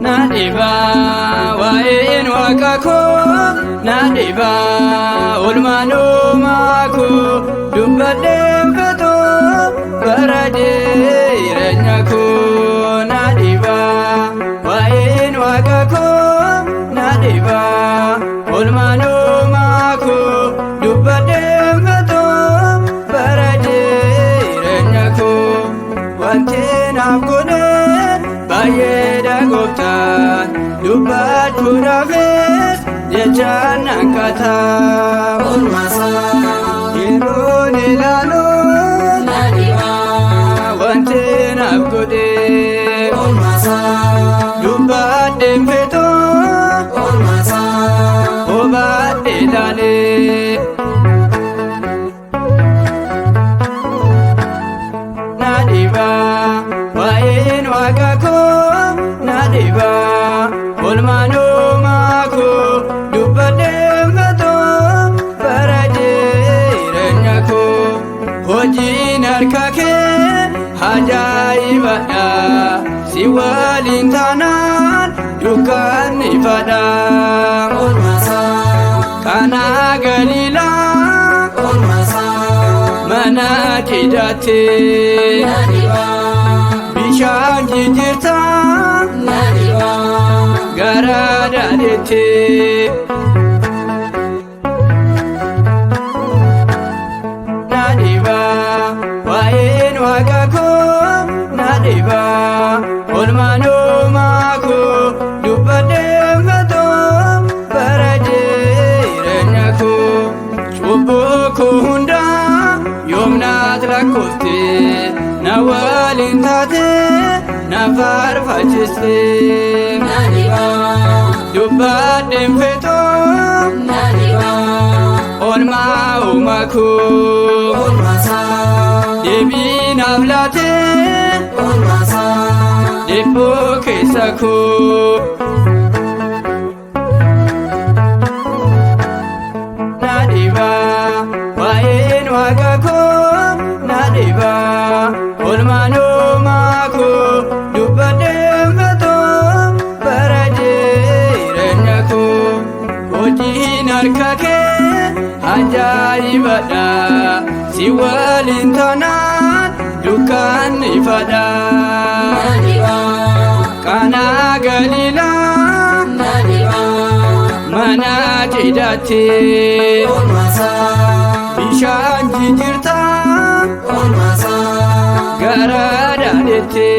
Nadiba wain wakako Nadiba ulmanu mako Dubbadem beto baraje renyaku Nadiba wain wakako Nadiba ulmanu mako Dubbadem beto baraje renyaku Wantin abgone Bayeda goptan Dubbat kurafes Jechan angkata Olmasa Yerun ilalu Nadiba Wantin abgode Olmasa Dubbat dempeto Olmasa Obat ilale Nadiba Wain wakako Nadiba ulmanu mako Dubbadem beto baraje renyaku Hojin harkake hajaibadha Si walin tanan dukan ifadha Olmasa Kana galila Olmasa Mana kidate Nadiba Bishaan jijjiirta Nadiba gara daadete Nadiba wain wakako Nadiba ulmanu mako Dubbadem beto baraje renyaku Cubbuku hunda yoomnaat lakkofte Na walin taate na farfachiste Nadiba Dubbadem beto Nadiba olma umaku Olmasa Deebiin ablate Olmasa Debbo keessaku Nadiba wain wakako Nadiba ulmanu mako Dubbadem beto baraje renyaku Hojin harkake hajaibadha Si walin tanan dukan ifadha Nadiba Kana galila Nadiba Mana kidate Olmasa Bishaan jijjiirta Olmasa gara daadete